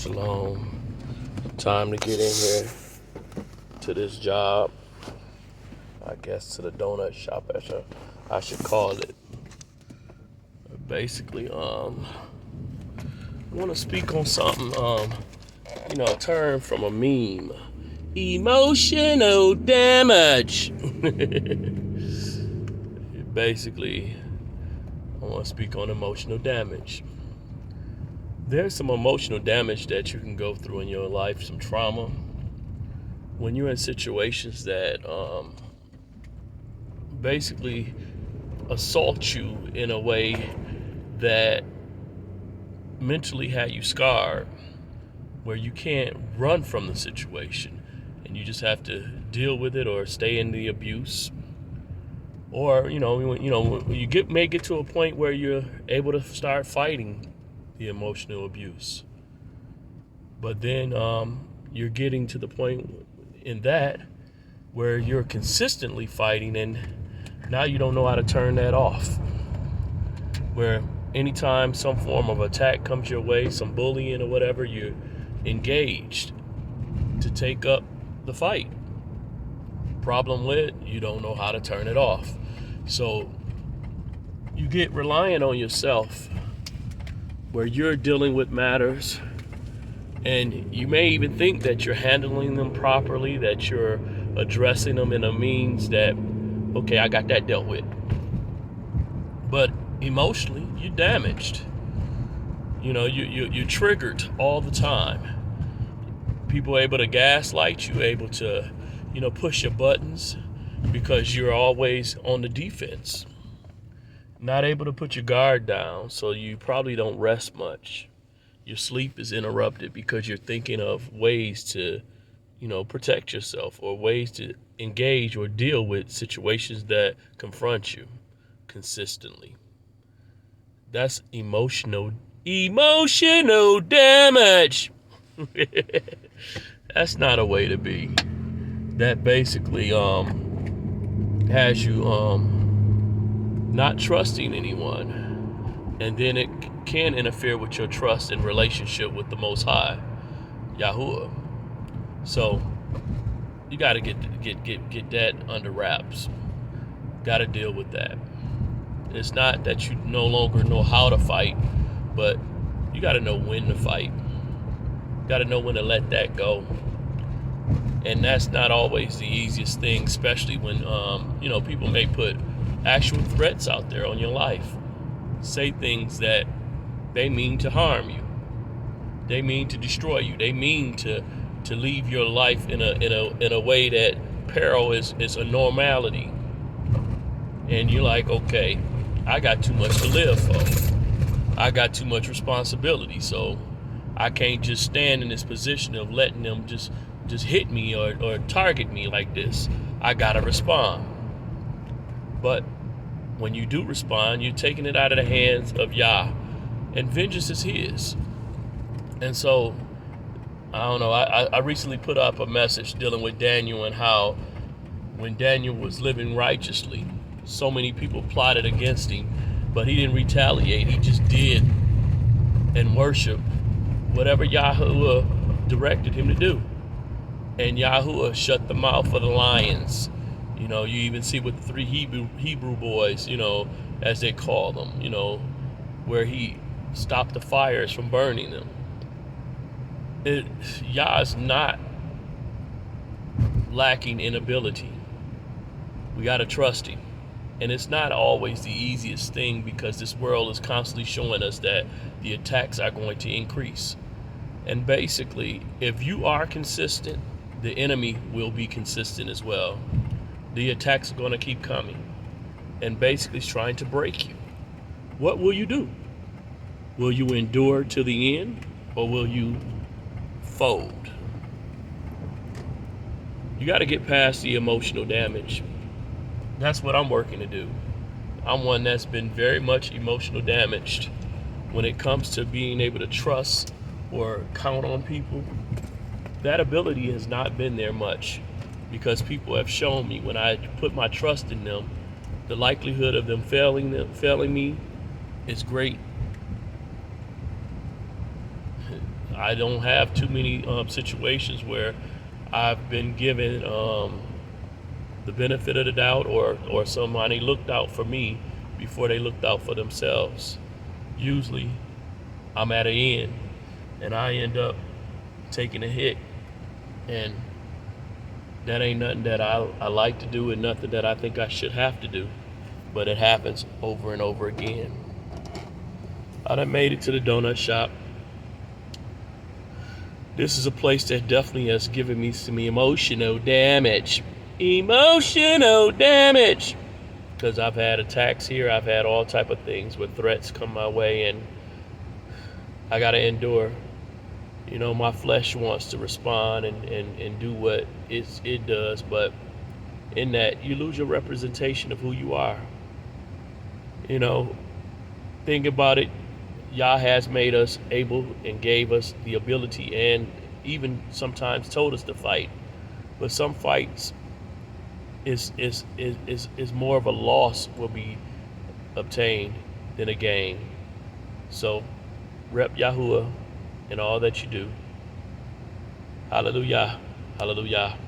Shalom. Time to get in here to this job. I guess to the donut shop, I should call it. Basically, I want to speak on something, a term from a meme. Emotional damage. Basically, I want to speak on emotional damage. There's some emotional damage that you can go through in your life, some trauma. When you're in situations that basically assault you in a way that mentally had you scarred, where you can't run from the situation and you just have to deal with it or stay in the abuse. Or, when you may get to a point where you're able to start fighting the emotional abuse. But then you're getting to the point in that where you're consistently fighting and now you don't know how to turn that off. Where anytime some form of attack comes your way, some bullying or whatever, you're engaged to take up the fight. Problem with, you don't know how to turn it off. So you get reliant on yourself where you're dealing with matters and you may even think that you're handling them properly, that you're addressing them in a means that, okay, I got that dealt with. But emotionally, you're damaged. You're triggered all the time. People are able to gaslight you, able to, push your buttons because you're always on the defense. Not able to put your guard down, so you probably don't rest much. Your sleep is interrupted because you're thinking of ways to, protect yourself or ways to engage or deal with situations that confront you consistently. That's emotional damage. That's not a way to be. That basically has you not trusting anyone, and then it can interfere with your trust and relationship with the Most High, Yahuwah. So you got to get that under wraps. Got to deal with that. It's not that you no longer know how to fight, but you got to know when to fight. Got to know when to let that go. And that's not always the easiest thing, especially when people may put actual threats out there on your life. Say things that they mean to harm you. They mean to destroy you. They mean to leave your life in a way that peril is a normality. And you're like, okay, I got too much to live for. I got too much responsibility, so I can't just stand in this position of letting them just hit me or target me like this. I gotta respond. But when you do respond, you're taking it out of the hands of Yah, and vengeance is His. And so, I don't know, I recently put up a message dealing with Daniel and how when Daniel was living righteously, so many people plotted against him, but he didn't retaliate. He just did and worshiped whatever Yahuwah directed him to do. And Yahuwah shut the mouth of the lions. You even see with the three Hebrew boys, as they call them, where he stopped the fires from burning them. Yah is not lacking in ability. We got to trust Him. And it's not always the easiest thing because this world is constantly showing us that the attacks are going to increase. And basically, if you are consistent, the enemy will be consistent as well. The attacks are going to keep coming and basically it's trying to break you. What will you do? Will you endure to the end or will you fold? You got to get past the emotional damage. That's what I'm working to do. I'm one that's been very much emotional damaged when it comes to being able to trust or count on people. That ability has not been there much because people have shown me when I put my trust in them, the likelihood of them failing me is great. I don't have too many situations where I've been given the benefit of the doubt, or somebody looked out for me before they looked out for themselves. Usually I'm at an end and I end up taking a hit, and that ain't nothing that I like to do, and nothing that I think I should have to do, but it happens over and over again. I done made it to the donut shop. This is a place that definitely has given me some emotional damage. Emotional damage. Because I've had attacks here. I've had all type of things with threats come my way, and I got to endure. You know, my flesh wants to respond and do what it does, but in that, you lose your representation of who you are. You know, think about it. Yah has made us able and gave us the ability, and even sometimes told us to fight. But some fights is more of a loss will be obtained than a gain. So rep Yahuwah in all that you do. Hallelujah. Hallelujah.